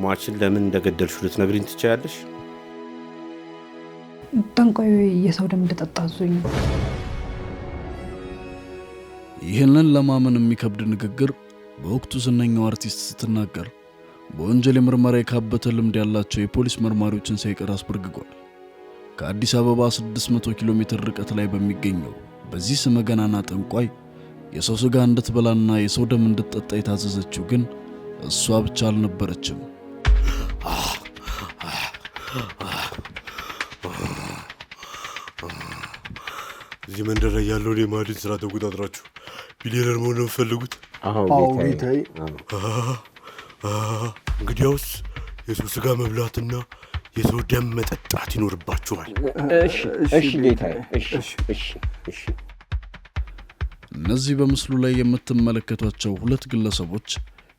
ሟችን ለምን እንደገደልሽው ልትነግሪኝ ትችያለሽ? ጠንቋዩ የሰው ደም እንደጠጣ አዞኝ። ይህንን ለማመን የሚከብድ ንግግር በወቅቱ ዝነኛው አርቲስት ስትናገር በወንጀል የምርመራ የካበተ ልምድ ያላቸው የፖሊስ መርማሪዎችን ሳይቀር አስበርግጓል። ከአዲስ አበባ 600 ኪሎ ሜትር ርቀት ላይ በሚገኘው በዚህ ስመ ገናና ጠንቋይ የሰው ስጋ እንድትበላና የሰው ደም እንድትጠጣ የታዘዘችው ግን እሷ ብቻ አልነበረችም። እዚህ መንደር ላይ ያለውን የማዕድን ስራ ተቆጣጥራችሁ ቢሊዮነር መሆን ነው የምትፈልጉት? አዎ ጌታዬ። እንግዲያውስ የሰው ስጋ መብላትና የሰው ደም መጠጣት ይኖርባችኋል። እሺ ጌታዬ፣ እሺ። እነዚህ በምስሉ ላይ የምትመለከቷቸው ሁለት ግለሰቦች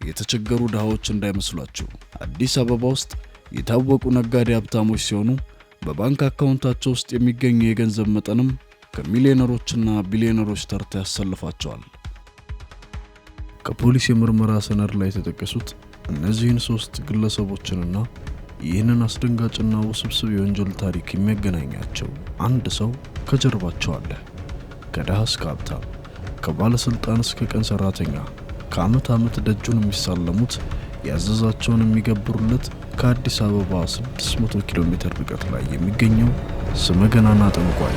የተቸገሩ ድሃዎች እንዳይመስሏቸው አዲስ አበባ ውስጥ የታወቁ ነጋዴ ሀብታሞች ሲሆኑ በባንክ አካውንታቸው ውስጥ የሚገኙ የገንዘብ መጠንም ከሚሊዮነሮችና ቢሊዮነሮች ተርታ ያሰልፋቸዋል። ከፖሊስ የምርመራ ሰነድ ላይ የተጠቀሱት እነዚህን ሶስት ግለሰቦችንና ይህንን አስደንጋጭና ውስብስብ የወንጀል ታሪክ የሚያገናኛቸው አንድ ሰው ከጀርባቸው አለ። ከድሃ እስከ ሀብታም፣ ከባለስልጣን እስከ ቀን ሰራተኛ ከዓመት ዓመት ደጁን የሚሳለሙት ያዘዛቸውን የሚገብሩለት ከአዲስ አበባ 600 ኪሎ ሜትር ርቀት ላይ የሚገኘው ስመ ገናና ጠንቋይ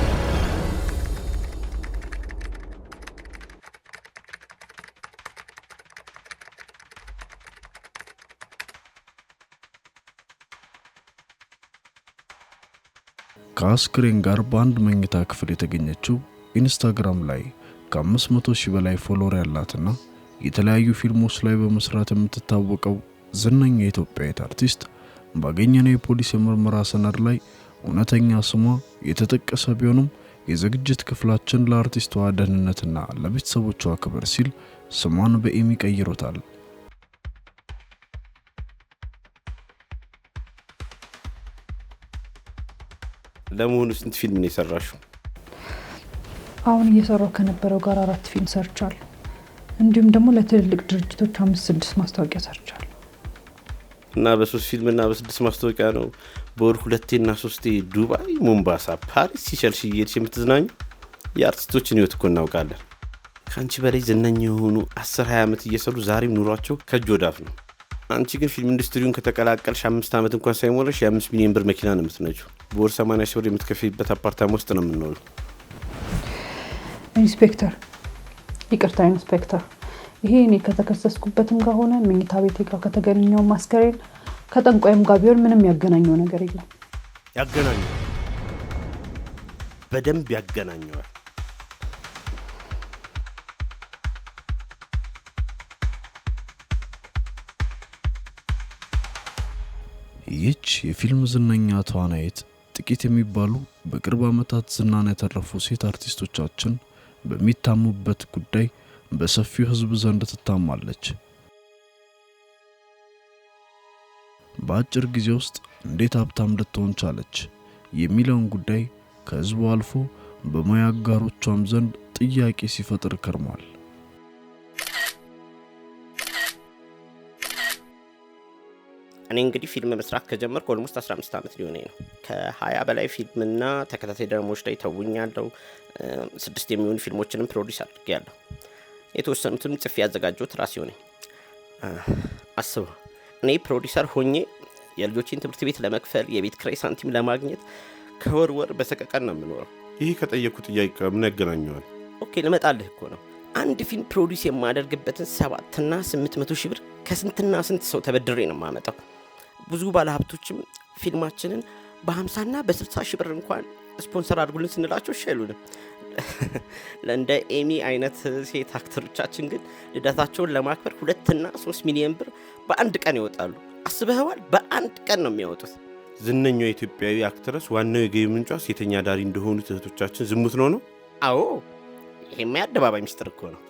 ከአስክሬን ጋር በአንድ መኝታ ክፍል የተገኘችው ኢንስታግራም ላይ ከ500 ሺህ በላይ ፎሎወር ያላትና የተለያዩ ፊልሞች ላይ በመስራት የምትታወቀው ዝነኛ ኢትዮጵያዊት አርቲስት ባገኘነው የፖሊስ የምርመራ ሰነድ ላይ እውነተኛ ስሟ የተጠቀሰ ቢሆንም የዝግጅት ክፍላችን ለአርቲስቷ ደህንነትና ለቤተሰቦቿ ክብር ሲል ስሟን በኤሚ ቀይሮታል። ለመሆኑ ስንት ፊልም ነው የሰራሽው? አሁን እየሰራው ከነበረው ጋር 4 ፊልም ሰርቻለሁ። እንዲሁም ደግሞ ለትልልቅ ድርጅቶች 5-6 ማስታወቂያ ሰርቻለሁ። እና በ3 ፊልም እና በ6 ማስታወቂያ ነው በወር 2 እና 3 ዱባይ፣ ሞምባሳ፣ ፓሪስ፣ ሲሸልሽ እየሄድሽ የምትዝናኙ? የአርቲስቶችን ህይወት እኮ እናውቃለን። ከአንቺ በላይ ዝነኛ የሆኑ 10-20 ዓመት እየሰሩ ዛሬም ኑሯቸው ከእጅ ወዳፍ ነው። አንቺ ግን ፊልም ኢንዱስትሪውን ከተቀላቀልሽ 5 ዓመት እንኳን ሳይሞላሽ የ5 ሚሊዮን ብር መኪና ነው የምትነጂው። በወር 80 ሺህ ብር የምትከፍይበት አፓርታማ ውስጥ ነው የምንኖረው። ኢንስፔክተር፣ ይቅርታ ኢንስፔክተር፣ ይሄ እኔ ከተከሰስኩበትም ጋር ሆነ መኝታ ቤቴ ጋር ከተገኘው ማስከሬን ከጠንቋይም ጋር ቢሆን ምንም ያገናኘው ነገር የለም። ያገናኘው በደንብ ያገናኘዋል። ይህች የፊልም ዝነኛ ተዋናይት ጥቂት የሚባሉ በቅርብ ዓመታት ዝናን ያተረፉ ሴት አርቲስቶቻችን በሚታሙበት ጉዳይ በሰፊው ህዝብ ዘንድ ትታማለች። በአጭር ጊዜ ውስጥ እንዴት ሀብታም ልትሆን ቻለች የሚለውን ጉዳይ ከህዝቡ አልፎ በሙያ አጋሮቿም ዘንድ ጥያቄ ሲፈጥር ከርሟል። እኔ እንግዲህ ፊልም መስራት ከጀመርኩ ኦልሞስት 15 ዓመት ሊሆነኝ ነው። ከ20 በላይ ፊልምና ተከታታይ ድራማዎች ላይ ተውኛለሁ። 6 የሚሆኑ ፊልሞችንም ፕሮዲውስ አድርጌያለሁ። የተወሰኑትንም ጽፌ ያዘጋጀሁት ራሴው ነኝ። አስበው፣ እኔ ፕሮዲውሰር ሆኜ የልጆችን ትምህርት ቤት ለመክፈል የቤት ኪራይ ሳንቲም ለማግኘት ከወር ወር በሰቀቀን ነው የምኖረው። ይሄ ከጠየቁ ጥያቄ ምን ያገናኘዋል? ኦኬ፣ ልመጣልህ እኮ ነው። አንድ ፊልም ፕሮዲውስ የማደርግበትን 700 እና 800 ሺህ ብር ከስንትና ስንት ሰው ተበድሬ ነው የማመጣው። ብዙ ባለሀብቶችም ፊልማችንን በ50 እና በ60 ሺህ ብር እንኳን ስፖንሰር አድርጉልን ስንላቸው እሺ አይሉንም። ለእንደ ኤሚ አይነት ሴት አክተሮቻችን ግን ልደታቸውን ለማክበር 2 እና 3 ሚሊዮን ብር በአንድ ቀን ይወጣሉ። አስበኸዋል? በአንድ ቀን ነው የሚያወጡት። ዝነኛው ኢትዮጵያዊ አክትረስ ዋናው የገቢ ምንጯ ሴተኛ ዳሪ እንደሆኑ እህቶቻችን ዝሙት ነው? አዎ፣ ይሄማ የአደባባይ ሚስጥር እኮ ነው።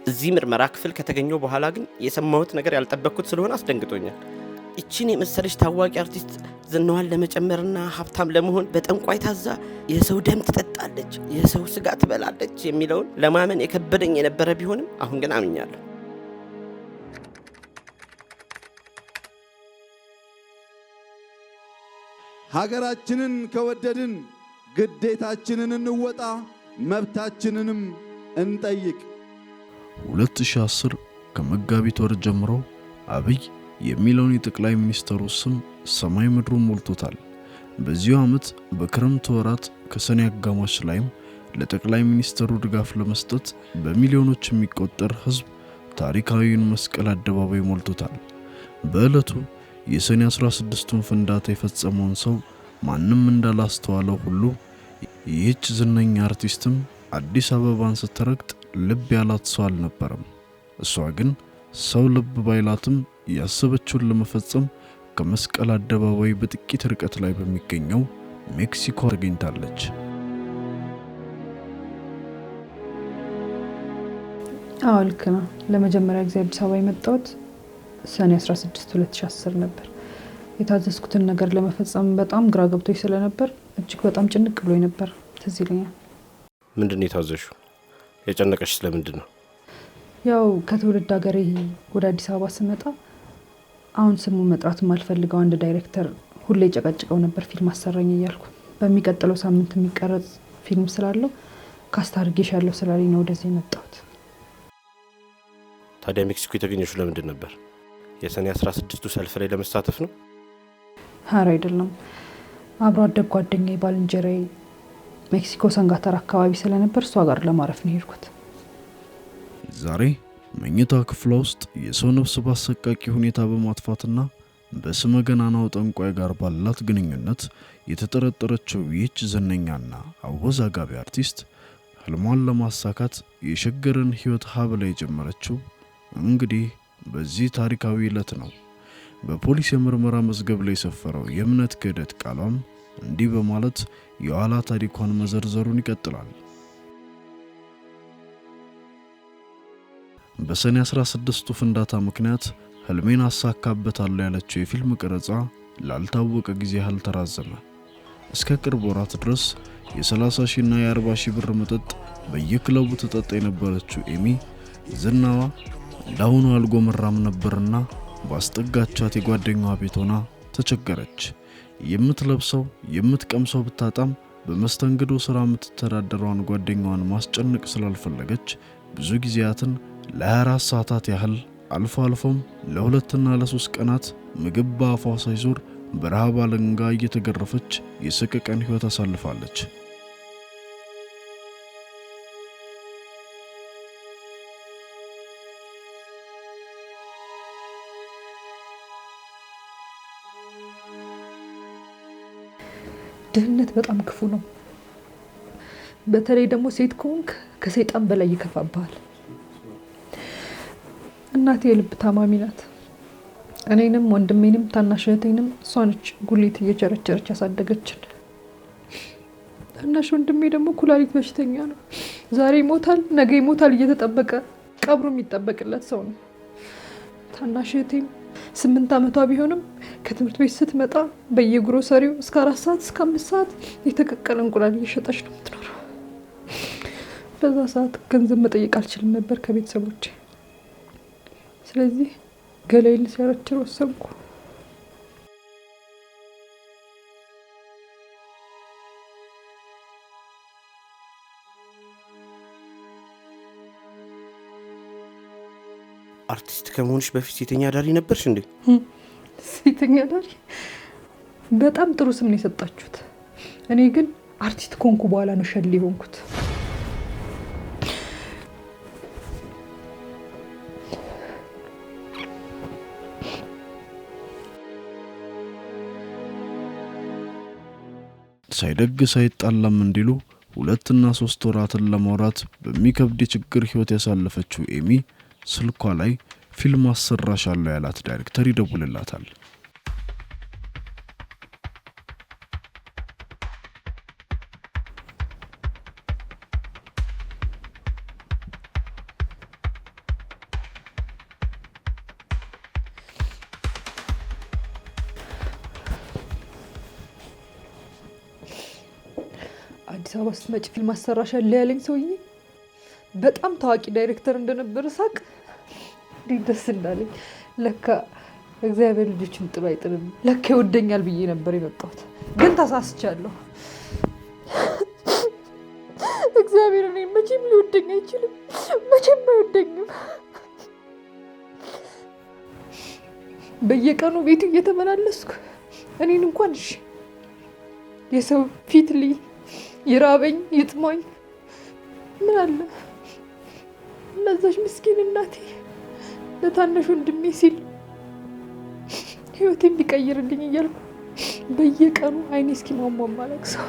እዚህ ምርመራ ክፍል ከተገኘው በኋላ ግን የሰማሁት ነገር ያልጠበቅኩት ስለሆነ አስደንግጦኛል። እቺን የመሰለች ታዋቂ አርቲስት ዝናዋን ለመጨመርና ሀብታም ለመሆን በጠንቋይ ታዛ የሰው ደም ትጠጣለች፣ የሰው ስጋ ትበላለች የሚለውን ለማመን የከበደኝ የነበረ ቢሆንም አሁን ግን አምኛለሁ። ሀገራችንን ከወደድን ግዴታችንን እንወጣ፣ መብታችንንም እንጠይቅ። 2010 ከመጋቢት ወር ጀምሮ አብይ የሚለውን የጠቅላይ ሚኒስትሩ ስም ሰማይ ምድሩን ሞልቶታል። በዚሁ ዓመት በክረምት ወራት ከሰኔ አጋማሽ ላይም ለጠቅላይ ሚኒስትሩ ድጋፍ ለመስጠት በሚሊዮኖች የሚቆጠር ህዝብ ታሪካዊውን መስቀል አደባባይ ሞልቶታል። በዕለቱ የሰኔ 16ቱን ፍንዳታ የፈጸመውን ሰው ማንም እንዳላስተዋለው ሁሉ ይህች ዝነኛ አርቲስትም አዲስ አበባን ስትረግጥ ልብ ያላት ሰው አልነበረም። እሷ ግን ሰው ልብ ባይላትም ያሰበችውን ለመፈጸም ከመስቀል አደባባይ በጥቂት ርቀት ላይ በሚገኘው ሜክሲኮ ተገኝታለች። አዎ ልክ ነው። ለመጀመሪያ ጊዜ አዲስ አበባ የመጣሁት ሰኔ 16 2010 ነበር። የታዘዝኩትን ነገር ለመፈጸም በጣም ግራ ገብቶኝ ስለነበር እጅግ በጣም ጭንቅ ብሎኝ ነበር። ትዝ ይለኛል። ምንድነው የታዘዝሽው? የጨነቀሽ ስለምንድን ነው? ያው ከትውልድ ሀገሬ ወደ አዲስ አበባ ስመጣ አሁን ስሙ መጥራት የማልፈልገው አንድ ዳይሬክተር ሁሌ ጨቀጭቀው ነበር ፊልም አሰራኝ እያልኩ። በሚቀጥለው ሳምንት የሚቀረጽ ፊልም ስላለው ካስት አድርጌሻለሁ ስላለኝ ነው ወደዚህ የመጣሁት። ታዲያ ሜክሲኮ የተገኘሽው ለምንድን ነበር? የሰኔ 16ቱ ሰልፍ ላይ ለመሳተፍ ነው? ኧረ አይደለም። አብሮ አደግ ጓደኛዬ ባልንጀራዬ ሜክሲኮ ሰንጋተራ አካባቢ ስለነበር እሷ ጋር ለማረፍ ነው የሄድኩት። ዛሬ መኝታ ክፍሏ ውስጥ የሰው ነፍስ ባሰቃቂ ሁኔታ በማጥፋትና በስመ ገናናው ጠንቋይ ጋር ባላት ግንኙነት የተጠረጠረችው ይህች ዝነኛና አወዛጋቢ አርቲስት ህልሟን ለማሳካት የሸገርን ህይወት ሀብላ የጀመረችው እንግዲህ በዚህ ታሪካዊ ዕለት ነው። በፖሊስ የምርመራ መዝገብ ላይ የሰፈረው የእምነት ክህደት ቃሏም እንዲህ በማለት የኋላ ታሪኳን መዘርዘሩን ይቀጥላል። በሰኔ 16ቱ ፍንዳታ ምክንያት ህልሜን አሳካበታለሁ ያለችው የፊልም ቀረጻ ላልታወቀ ጊዜ ያህል ተራዘመ። እስከ ቅርብ ወራት ድረስ የ30 ሺና የ40 ሺህ ብር መጠጥ በየክለቡ ተጠጣ የነበረችው ኤሚ ዝናዋ እንዳሁኑ አልጎመራም ነበርና ባስጠጋቻት የጓደኛዋ ቤት ሆና ተቸገረች። የምትለብሰው የምትቀምሰው ብታጣም በመስተንግዶ ስራ የምትተዳደረውን ጓደኛዋን ማስጨነቅ ስላልፈለገች ብዙ ጊዜያትን ለ24 ሰዓታት ያህል አልፎ አልፎም ለ2 እና ለ3 ቀናት ምግብ በአፏ ሳይዞር በረሃብ አለንጋ እየተገረፈች የሰቀቀን ህይወት አሳልፋለች። ድህነት በጣም ክፉ ነው። በተለይ ደግሞ ሴት ከሆንክ ከሰይጣን በላይ ይከፋብሃል። እናቴ የልብ ታማሚ ናት። እኔንም ወንድሜንም ታናሽ እህቴንም እሷ ነች ጉሊት እየቸረቸረች ያሳደገችን። ታናሽ ወንድሜ ደግሞ ኩላሊት በሽተኛ ነው። ዛሬ ይሞታል፣ ነገ ይሞታል እየተጠበቀ ቀብሩ የሚጠበቅለት ሰው ነው። ታናሽ እህቴም 8 ዓመቷ ቢሆንም ከትምህርት ቤት ስትመጣ በየግሮሰሪው እስከ 4 ሰዓት እስከ 5 ሰዓት የተቀቀለ እንቁላል እየሸጠች ነው የምትኖረው። በዛ ሰዓት ገንዘብ መጠየቅ አልችልም ነበር ከቤተሰቦቼ። ስለዚህ ገላይን ሲያረችር ወሰንኩ። አርቲስት ከመሆንሽ በፊት ሴተኛ ዳሪ ነበርሽ እንዴ? ሴተኛ ዳሪ በጣም ጥሩ ስም ነው የሰጣችሁት። እኔ ግን አርቲስት ኮንኩ በኋላ ነው ሸሊ ሆንኩት። ሳይደግስ አይጣላም እንዲሉ 2 እና 3 ወራትን ለማውራት በሚከብድ የችግር ህይወት ያሳለፈችው ኤሚ ስልኳ ላይ ፊልም አሰራሻለሁ ያላት ዳይሬክተር ይደውልላታል። አዲስ አበባ ስትመጪ ፊልም አሰራሻለሁ ያለኝ ሰውዬ በጣም ታዋቂ ዳይሬክተር እንደነበረ ሳቅ እንዴት ደስ እንዳለኝ። ለካ እግዚአብሔር ልጆችን ጥሎ አይጥልም፣ ለካ ይወደኛል ብዬ ነበር የመጣሁት፣ ግን ተሳስቻለሁ። እግዚአብሔር እኔ መቼም ሊወደኝ አይችልም፣ መቼም አይወደኝም። በየቀኑ ቤቱ እየተመላለስኩ እኔን እንኳን እሺ የሰው ፊት ልይ ይራበኝ ይጥማኝ ምን አለ ለዛች ምስኪን እናቴ ለታናሽ ወንድሜ ሲል ህይወቴን ቢቀይርልኝ እያልኩ በየቀኑ አይኔ እስኪሟሟ ማለቅሰው።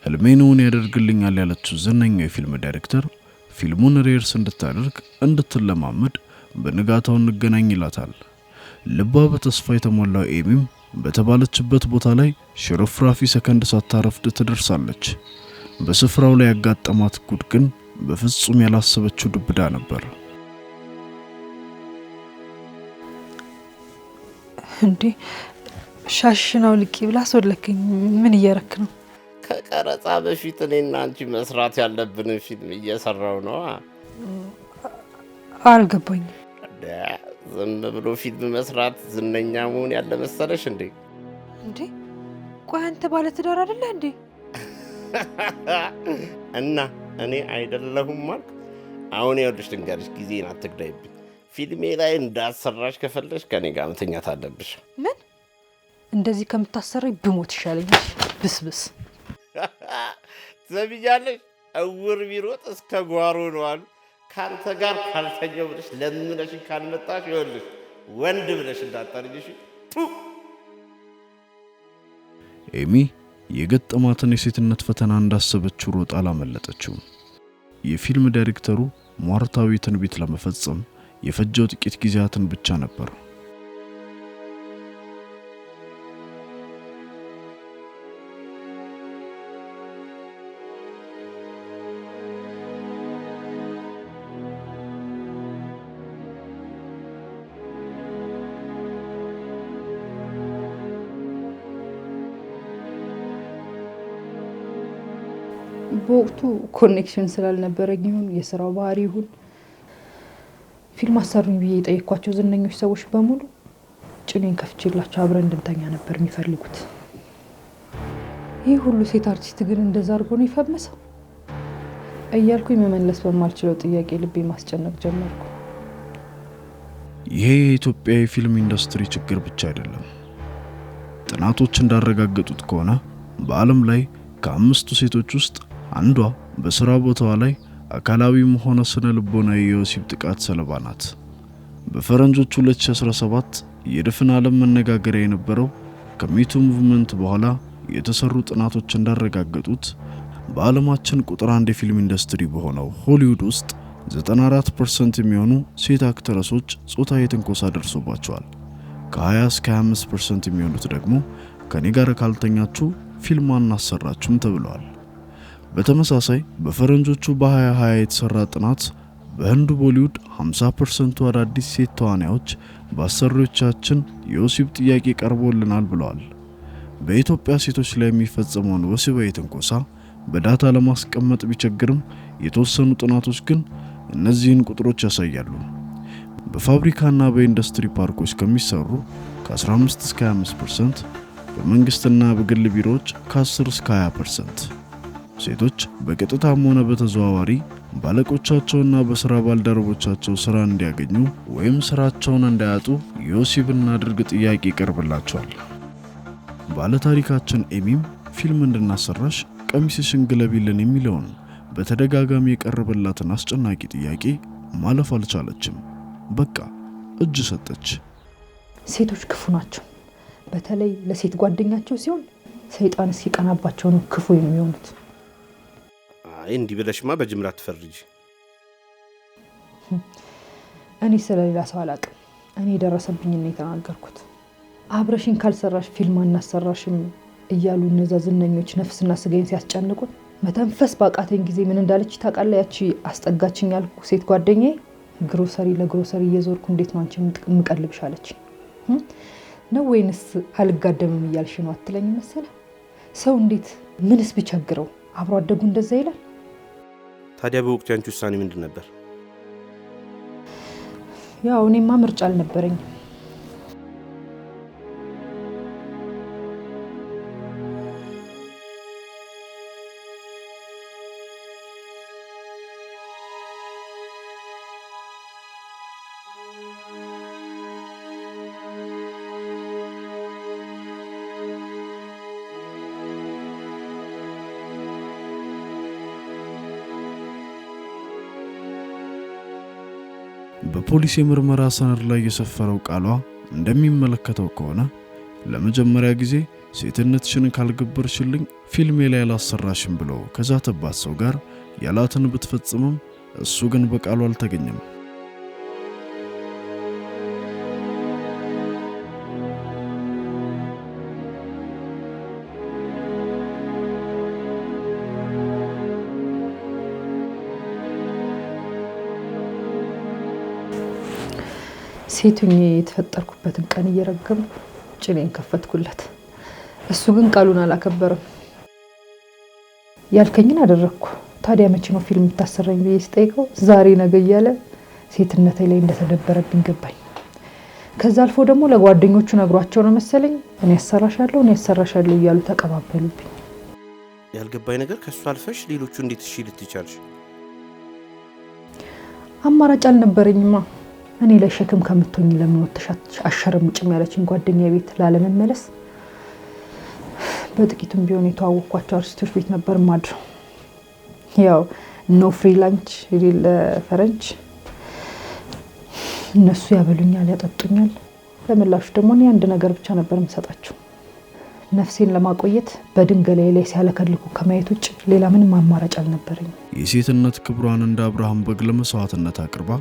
ህልሜን ያደርግልኛል ያለችው ዝነኛው የፊልም ዳይሬክተር ፊልሙን ሪሄርስ እንድታደርግ እንድትለማመድ በንጋታው እንገናኝ ይላታል። ልቧ በተስፋ የተሞላው ኤሚም በተባለችበት ቦታ ላይ ሽርፍራፊ ሰከንድ ሳታረፍድ ትደርሳለች። በስፍራው ላይ ያጋጠማት ጉድ ግን በፍጹም ያላሰበችው ዱብዳ ነበር። እንዴ ሻሽናው ልቂ ብላ አስወለከኝ። ምን እያረክ ነው? ከቀረጻ በፊት እኔና አንቺ መስራት ያለብንን ፊልም እየሰራው ነው። አልገባኝም። ዝም ብሎ ፊልም መስራት ዝነኛ መሆን ያለ መሰለሽ እንዴ? እንዴ ቆይ አንተ ባለ ትዳር አይደለ እንዴ? እና እኔ አይደለሁም ማለት አሁን ይኸውልሽ ልንገርሽ፣ ጊዜን አትግዳይብኝ። ፊልሜ ላይ እንዳሰራሽ ከፈለሽ ከኔ ጋር መተኛት አለብሽ። ምን? እንደዚህ ከምታሰራኝ ብሞት ይሻለኛል። ብስብስ ትሰሚኛለሽ? እውር ቢሮጥ እስከ ጓሮ ነው አሉ። ካንተ ጋር ካልተኛው ብለሽ ለምነሽ ካልመጣሽ ይኸውልሽ ወንድ ብለሽ እንዳታርጅሽ። ኤሚ የገጠማትን የሴትነት ፈተና እንዳሰበችው ሮጣ አላመለጠችውም። የፊልም ዳይሬክተሩ ሟርታዊ ትንቢት ለመፈጸም የፈጀው ጥቂት ጊዜያትን ብቻ ነበር። በወቅቱ ኮኔክሽን ስላልነበረኝ ይሁን የስራው ባህሪ ይሁን ፊልም አሰሩኝ ብዬ የጠየኳቸው ዝነኞች ሰዎች በሙሉ ጭኔን ከፍቼላቸው አብረን እንድንተኛ ነበር የሚፈልጉት። ይህ ሁሉ ሴት አርቲስት ግን እንደዛ አድርጎ ነው የፈመሰው እያልኩኝ መመለስ በማልችለው ጥያቄ ልቤ ማስጨነቅ ጀመርኩ። ይሄ የኢትዮጵያ የፊልም ኢንዱስትሪ ችግር ብቻ አይደለም። ጥናቶች እንዳረጋገጡት ከሆነ በዓለም ላይ ከ5 ሴቶች ውስጥ አንዷ በስራ ቦታዋ ላይ አካላዊም ሆነ ስነ ልቦናዊ የወሲብ ጥቃት ሰለባ ናት። በፈረንጆቹ 2017 የድፍን ዓለም መነጋገሪያ የነበረው ከሚቱ ሙቭመንት በኋላ የተሰሩ ጥናቶች እንዳረጋገጡት በዓለማችን ቁጥር 1 የፊልም ኢንዱስትሪ በሆነው ሆሊውድ ውስጥ 94% የሚሆኑ ሴት አክተረሶች ጾታዊ ትንኮሳ ደርሶባቸዋል። ከ20 እስከ 25% የሚሆኑት ደግሞ ከኔ ጋር ካልተኛችሁ ፊልም አናሰራችሁም ተብለዋል። በተመሳሳይ በፈረንጆቹ በ2020 የተሰራ ጥናት በህንዱ ቦሊውድ 50% አዳዲስ ሴት ተዋናዮች በአሰሪዎቻችን የወሲብ ጥያቄ ቀርቦልናል ብለዋል። በኢትዮጵያ ሴቶች ላይ የሚፈጸመውን ወሲባዊ ትንኮሳ በዳታ ለማስቀመጥ ቢቸግርም የተወሰኑ ጥናቶች ግን እነዚህን ቁጥሮች ያሳያሉ። በፋብሪካና በኢንዱስትሪ ፓርኮች ከሚሰሩ ከ15 እስከ 25%፣ በመንግስትና በግል ቢሮዎች ከ10 እስከ 20%። ሴቶች በቀጥታም ሆነ በተዘዋዋሪ ባለቆቻቸውና በስራ ባልደረቦቻቸው ስራ እንዲያገኙ ወይም ስራቸውን እንዳያጡ የወሲብ እናድርግ ጥያቄ ይቀርብላቸዋል። ባለታሪካችን ኤሚም ፊልም እንድናሰራሽ ቀሚስሽን ግለቢልን የሚለውን በተደጋጋሚ የቀረበላትን አስጨናቂ ጥያቄ ማለፍ አልቻለችም። በቃ እጅ ሰጠች። ሴቶች ክፉ ናቸው። በተለይ ለሴት ጓደኛቸው ሲሆን ሰይጣን ሲቀናባቸው ነው ክፉ የሚሆኑት። አይ እንዲህ ብለሽማ በጅምላ ትፈርጂ። እኔ ስለሌላ ሰው አላውቅም። እኔ የደረሰብኝን ነው የተናገርኩት። አብረሽን ካልሰራሽ ፊልም አናሰራሽም እያሉ እነዛ ዝነኞች ነፍስና ስጋዬን ሲያስጨንቁን መተንፈስ ባቃተኝ ጊዜ ምን እንዳለች ታውቃለህ? ያቺ አስጠጋችኝ ያልኩ ሴት ጓደኛዬ ግሮሰሪ ለግሮሰሪ እየዞርኩ እንዴት ነው አንቺ ምቀልብሽ አለች። ነው ወይንስ አልጋደምም እያልሽ ነው አትለኝ መሰለ? ሰው እንዴት ምንስ ቢቸግረው አብሮ አደጉ እንደዛ ይላል? ታዲያ በወቅቱ ያንቺ ውሳኔ ምንድን ነበር? ያው እኔማ ምርጫ አልነበረኝም። በፖሊስ የምርመራ ሰነድ ላይ የሰፈረው ቃሏ እንደሚመለከተው ከሆነ ለመጀመሪያ ጊዜ ሴትነትሽን ካልገበርሽልኝ ፊልሜ ላይ አላሰራሽም ብሎ ከዛተባት ሰው ጋር ያላትን ብትፈጽምም እሱ ግን በቃሉ አልተገኘም። ሴቱኝ የተፈጠርኩበትን ቀን እየረገምኩ ጭኔን ከፈትኩለት። እሱ ግን ቃሉን አላከበረም። ያልከኝን አደረግኩ። ታዲያ መቼ ነው ፊልም የምታሰራኝ ብዬ ስጠይቀው ዛሬ ነገ እያለ ሴትነቴ ላይ እንደተደበረብኝ ገባኝ። ከዛ አልፎ ደግሞ ለጓደኞቹ ነግሯቸው ነው መሰለኝ እኔ ያሰራሻለሁ እያሉ ተቀባበሉብኝ። ያልገባኝ ነገር ከሱ አልፈሽ ሌሎቹ እንዴት እሺ ልትቻልሽ? አማራጭ አልነበረኝማ። እኔ ላይ ሸክም ከምትሆኝ ለምን ወጥተሽ አሸረምጭም ያለችኝ ጓደኛዬ ቤት ላለመመለስ በጥቂቱም ቢሆን የተዋወቅኳቸው አርቲስቶች ቤት ነበር ማድረው። ያው ኖ ፍሪ ላንች የሌለ ፈረንጅ። እነሱ ያበሉኛል፣ ያጠጡኛል። ለምላሹ ደግሞ እኔ አንድ ነገር ብቻ ነበር የምሰጣቸው፣ ነፍሴን ለማቆየት በድንጋይ ላይ ሲያለከልኩ ከማየት ውጭ ሌላ ምንም አማራጭ አልነበረኝ። የሴትነት ክብሯን እንደ አብርሃም በግ ለመስዋዕትነት አቅርባ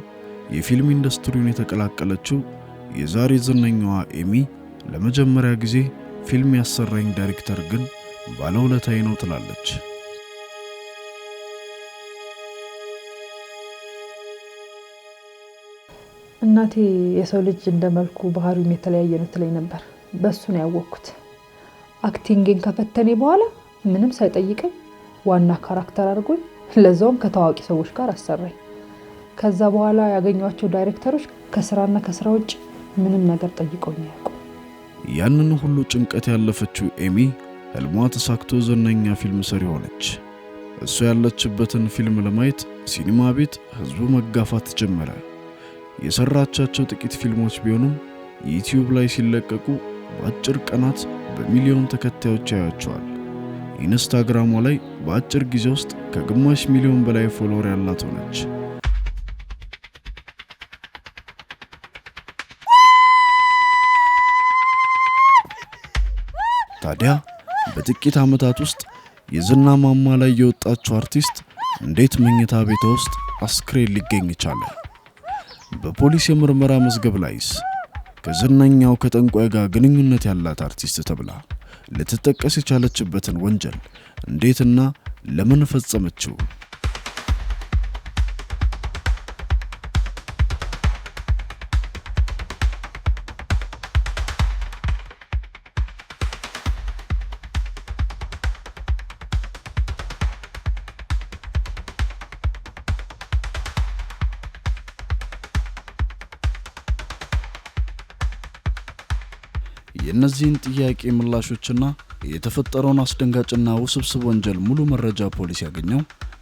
የፊልም ኢንዱስትሪውን የተቀላቀለችው የዛሬ ዝነኛዋ ኤሚ ለመጀመሪያ ጊዜ ፊልም ያሰራኝ ዳይሬክተር ግን ባለውለታዬ ነው ትላለች። እናቴ የሰው ልጅ እንደመልኩ ባህሪው የተለያየ ነው ትለኝ ነበር። በሱ ነው ያወቅኩት። አክቲንግን ከፈተኔ በኋላ ምንም ሳይጠይቀኝ ዋና ካራክተር አድርጎኝ ለዛውም ከታዋቂ ሰዎች ጋር አሰራኝ። ከዛ በኋላ ያገኘዋቸው ዳይሬክተሮች ከስራና ከስራ ውጭ ምንም ነገር ጠይቀውኝ ያውቁ። ያንን ሁሉ ጭንቀት ያለፈችው ኤሚ ህልሟ ተሳክቶ ዝነኛ ፊልም ሰሪ ሆነች። እሷ ያለችበትን ፊልም ለማየት ሲኒማ ቤት ህዝቡ መጋፋት ጀመረ። የሰራቻቸው ጥቂት ፊልሞች ቢሆኑም ዩቲዩብ ላይ ሲለቀቁ በአጭር ቀናት በሚሊዮን ተከታዮች ያያቸዋል። ኢንስታግራሟ ላይ በአጭር ጊዜ ውስጥ ከግማሽ ሚሊዮን በላይ ፎሎወር ያላት ሆነች። ታዲያ በጥቂት ዓመታት ውስጥ የዝና ማማ ላይ የወጣችው አርቲስት እንዴት መኝታ ቤቷ ውስጥ አስክሬን ሊገኝ ቻለ? በፖሊስ የምርመራ መዝገብ ላይስ ከዝነኛው ከጠንቋይ ጋር ግንኙነት ያላት አርቲስት ተብላ ልትጠቀስ የቻለችበትን ወንጀል እንዴትና ለምን ፈጸመችው? የእነዚህን ጥያቄ ምላሾችና የተፈጠረውን አስደንጋጭና ውስብስብ ወንጀል ሙሉ መረጃ ፖሊስ ያገኘው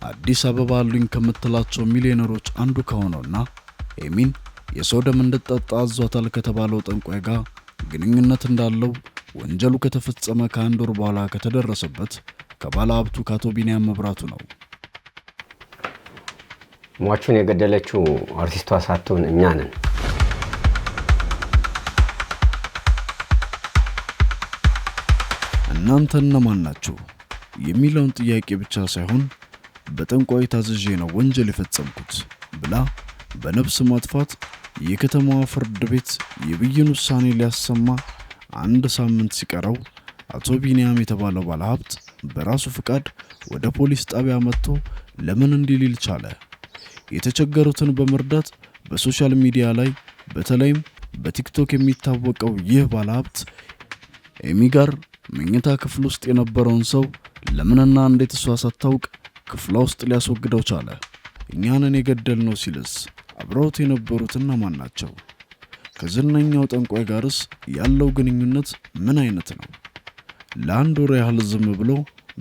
አዲስ አበባ አሉኝ ከምትላቸው ሚሊዮነሮች አንዱ ከሆነውና ኤሚን የሰው ደም እንድትጠጣ አዟታል ከተባለው ጠንቋይ ጋር ግንኙነት እንዳለው ወንጀሉ ከተፈጸመ ከአንድ ወር በኋላ ከተደረሰበት ከባለ ሀብቱ ከአቶ ቢኒያም መብራቱ ነው። ሟቹን የገደለችው አርቲስቷ ሳትሆን እኛ ነን። እናንተ እነማን ናችሁ የሚለውን ጥያቄ ብቻ ሳይሆን በጠንቋይ ታዝዤ ነው ወንጀል የፈጸምኩት ብላ በነፍስ ማጥፋት የከተማዋ ፍርድ ቤት የብይን ውሳኔ ሊያሰማ አንድ ሳምንት ሲቀረው አቶ ቢኒያም የተባለው ባለሀብት በራሱ ፍቃድ ወደ ፖሊስ ጣቢያ መጥቶ ለምን እንዲል ቻለ? የተቸገሩትን በመርዳት በሶሻል ሚዲያ ላይ በተለይም በቲክቶክ የሚታወቀው ይህ ባለሀብት ኤሚ ጋር መኝታ ክፍል ውስጥ የነበረውን ሰው ለምንና እንዴት እሷ ሳታውቅ ክፍሏ ውስጥ ሊያስወግደው ቻለ? እኛንን የገደልነው ሲልስ አብረውት የነበሩት እነማን ናቸው? ከዝነኛው ጠንቋይ ጋርስ ያለው ግንኙነት ምን አይነት ነው? ለአንድ ወር ያህል ዝም ብሎ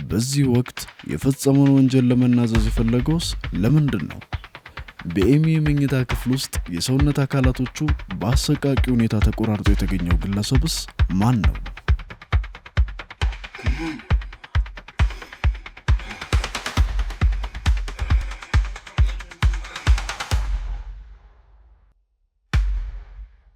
በዚህ ወቅት የፈጸመውን ወንጀል ለመናዘዝ የፈለገውስ ለምንድን ነው? በኤሚ የመኝታ ክፍል ውስጥ የሰውነት አካላቶቹ በአሰቃቂ ሁኔታ ተቆራርጦ የተገኘው ግለሰብስ ማን ነው?